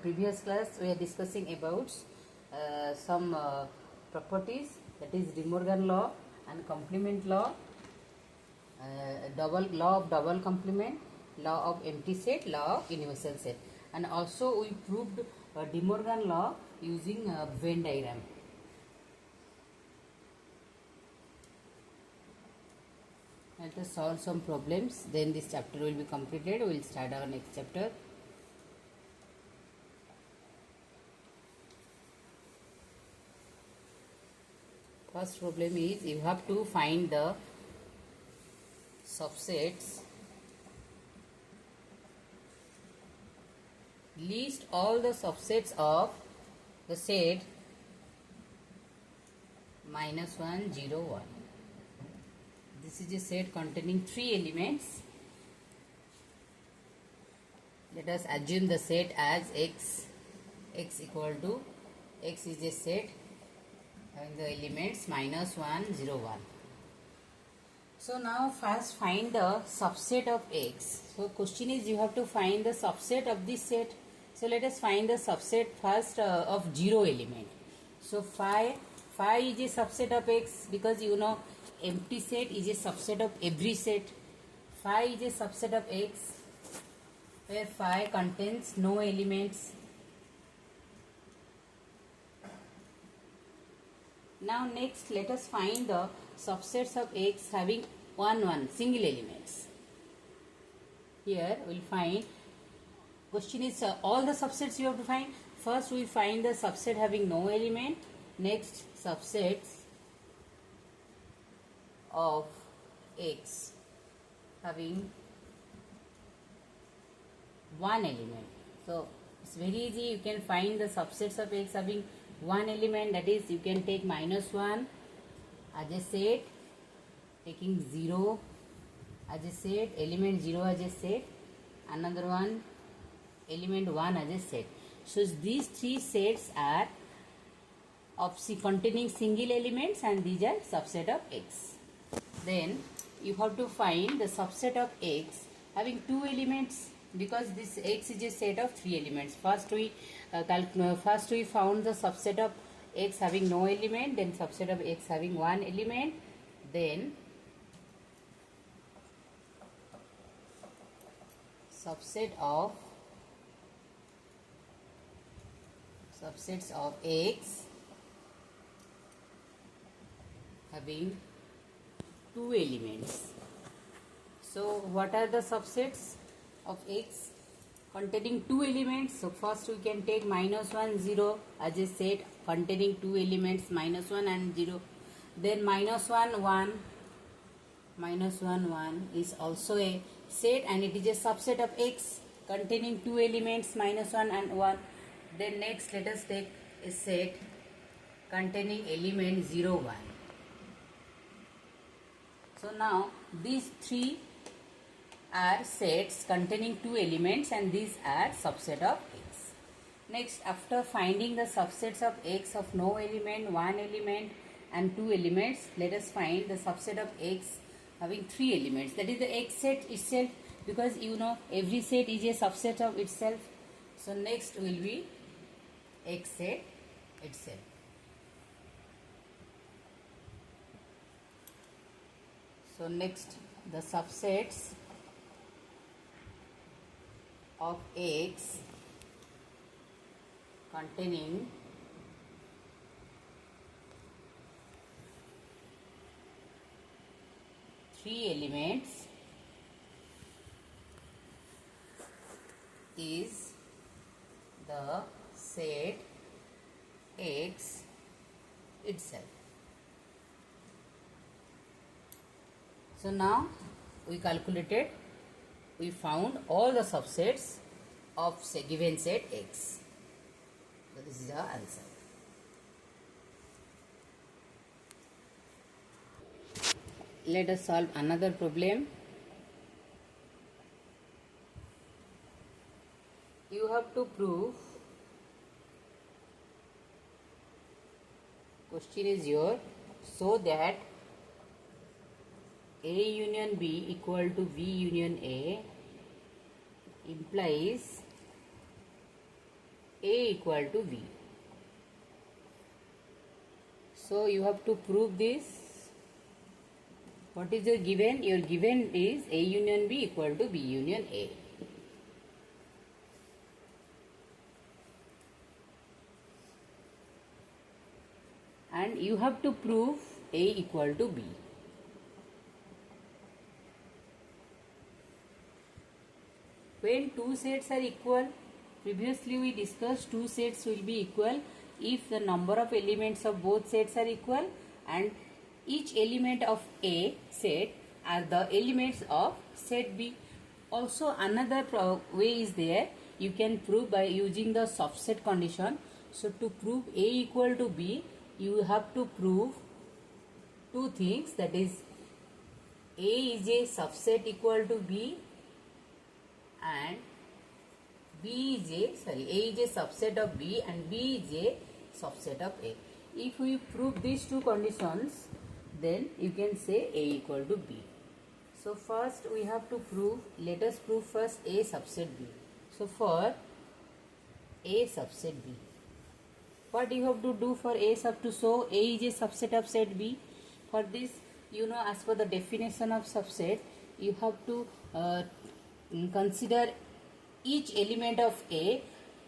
previous class we are discussing about some properties, that is De Morgan law and complement law, double law of double complement, law of empty set, law of universal set, and also we proved De Morgan law using Venn diagram. Let us solve some problems, then this chapter will be completed. We will start our next chapter. First problem is you have to find the subsets, list all the subsets of the set -1, 0, 1. This is a set containing 3 elements. Let us assume the set as x equal to, x is a set having the elements -1, 0, 1. So now first find the subset of x. So question is you have to find the subset of this set. So let us find the subset first of 0 element. So phi is a subset of x, because you know empty set is a subset of every set. Phi is a subset of x where phi contains no elements. Now next let us find the subsets of x having 1 single elements. Here we will find, question is all the subsets you have to find. First we find the subset having no element, next subsets of x having 1 element. So it's very easy, you can find the subsets of x having 1 element, that is you can take -1 as a set, taking 0 as a set, element 0 as a set, another one element 1 as a set. So these 3 sets are of containing single elements and these are subset of x. Then you have to find the subset of x having 2 elements, because this x is a set of 3 elements. First we found the subset of x having no element, then subset of x having 1 element, then subsets of x having 2 elements. So what are the subsets of x containing 2 elements? So first we can take -1, 0 as a set containing 2 elements, -1 and 0. Then -1, 1 is also a set and it is a subset of x containing 2 elements, -1 and 1. Then next let us take a set containing element 0, 1. So now these 3 are sets containing 2 elements and these are subset of x. Next, after finding the subsets of x of no element, 1 element and 2 elements, let us find the subset of x having 3 elements, that is the x set itself, because you know every set is a subset of itself. So next will be x set itself. So next the subsets of x containing three elements is the set x itself. So now we calculated, we found all the subsets of say given set x. So this is our answer. Let us solve another problem. You have to prove, question is your, so that A union B equal to B union A implies A equal to B. So you have to prove this. What is your given? Your given is A union B equal to B union A. And you have to prove A equal to B. When two sets are equal, previously we discussed two sets will be equal if the number of elements of both sets are equal and each element of A set are the elements of set B. Also another way is there, you can prove by using the subset condition. So to prove A equal to B, you have to prove two things, that is A is a subset equal to B and A is a subset of B and B is a subset of A. If we prove these two conditions, then you can say A equal to B. So first we have to prove, let us prove first A subset B. So for A subset B, what you have to do for A sub to show A is a subset of set B? For this, as per the definition of subset, you have to consider each element of A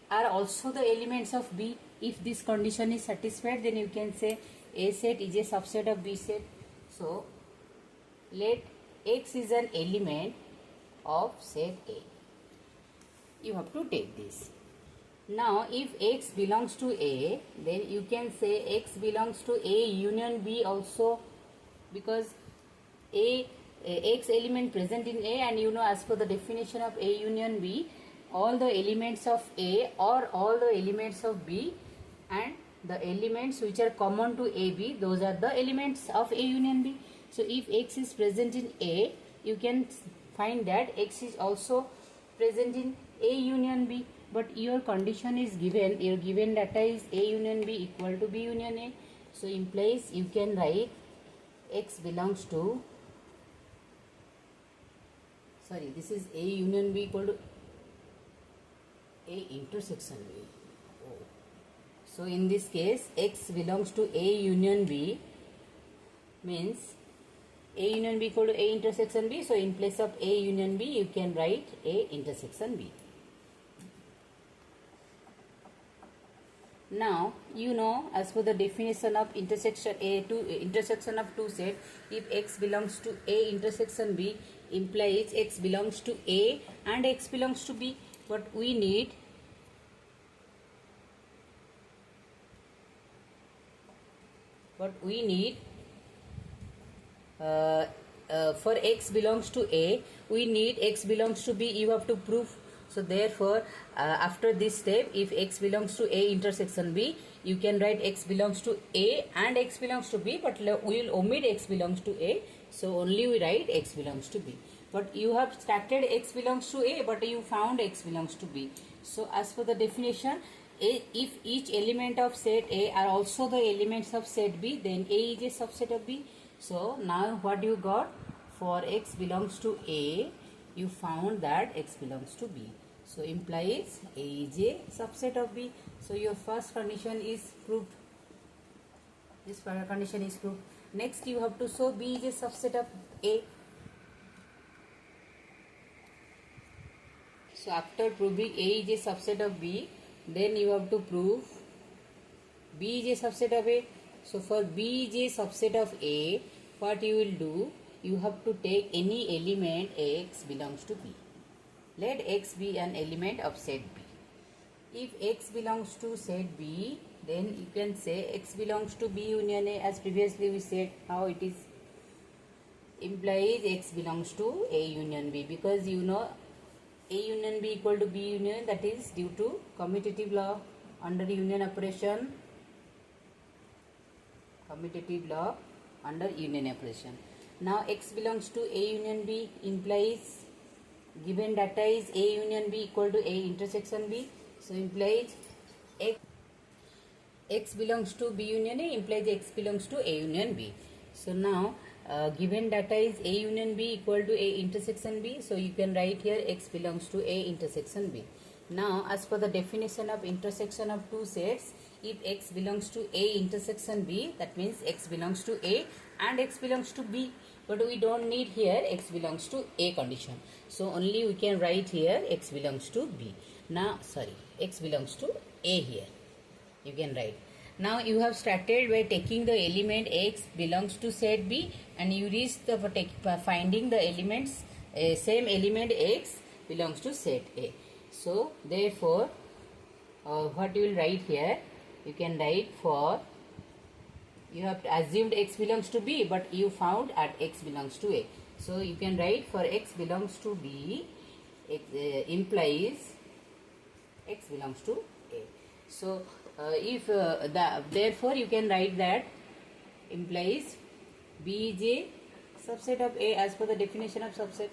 are also the elements of B. If this condition is satisfied, then you can say A set is a subset of B set. So let X is an element of set A. You have to take this. Now if X belongs to A, then you can say X belongs to A union B also, because X element present in A, and as per the definition of A union B, all the elements of A or all the elements of B and the elements which are common to AB, those are the elements of A union B. So if X is present in A, you can find that X is also present in A union B. But your condition is given, your given data is A union B equal to B union A. So implies you can write X belongs to, this is A union B equal to A intersection B. Oh. So in this case, X belongs to A union B means A union B equal to A intersection B. So in place of A union B, you can write A intersection B. Now as per the definition of intersection intersection of two set, if X belongs to A intersection B, implies X belongs to A and X belongs to B. What we need, for X belongs to A, we need X belongs to B, you have to prove. So therefore, after this step, if X belongs to A intersection B, you can write X belongs to A and X belongs to B, but we will omit X belongs to A. So only we write X belongs to B. But you have started X belongs to A, but you found X belongs to B. So as per the definition, if each element of set A are also the elements of set B, then A is a subset of B. So now what you got? For X belongs to A, you found that X belongs to B. So implies A is a subset of B. So your first condition is proved. This condition is proved. Next you have to show B is a subset of A. So after proving A is a subset of B, then you have to prove B is a subset of A. So for B is a subset of A, what you will do? You have to take any element X belongs to B. Let X be an element of set B. If X belongs to set B, then you can say X belongs to B union A, as previously we said how it is. Implies X belongs to A union B, because A union B equal to B union, that is due to commutative law under union operation. Commutative law under union operation. Now X belongs to A union B implies given data is A union B equal to A intersection B. So implies X belongs to B union A implies X belongs to A union B. So now given data is A union B equal to A intersection B, so you can write here X belongs to A intersection B. Now, as per the definition of intersection of two sets, if X belongs to A intersection B, that means X belongs to A and X belongs to B. But we don't need here X belongs to A condition. So, only we can write here X belongs to B. Now, sorry, X belongs to A here. You can write. Now, you have started by taking the element X belongs to set B and you reach the finding the elements, same element X belongs to set A. So, therefore, what you will write here, you can write for, you have assumed X belongs to B, but you found at X belongs to A. So, you can write for X belongs to B, it implies X belongs to A. So, therefore, you can write that implies B is a subset of A as per the definition of subset.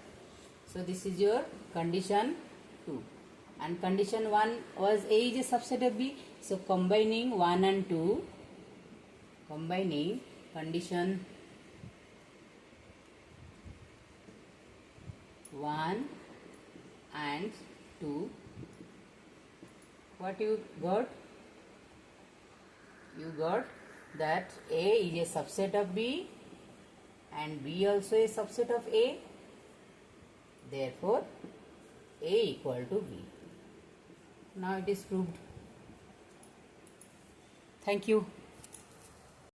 So, this is your condition 2. And condition 1 was A is a subset of B. So, combining 1 and 2, combining condition 1 and 2, what you got? You got that A is a subset of B and B also a subset of A. Therefore, A equal to B. Now it is proved. Thank you.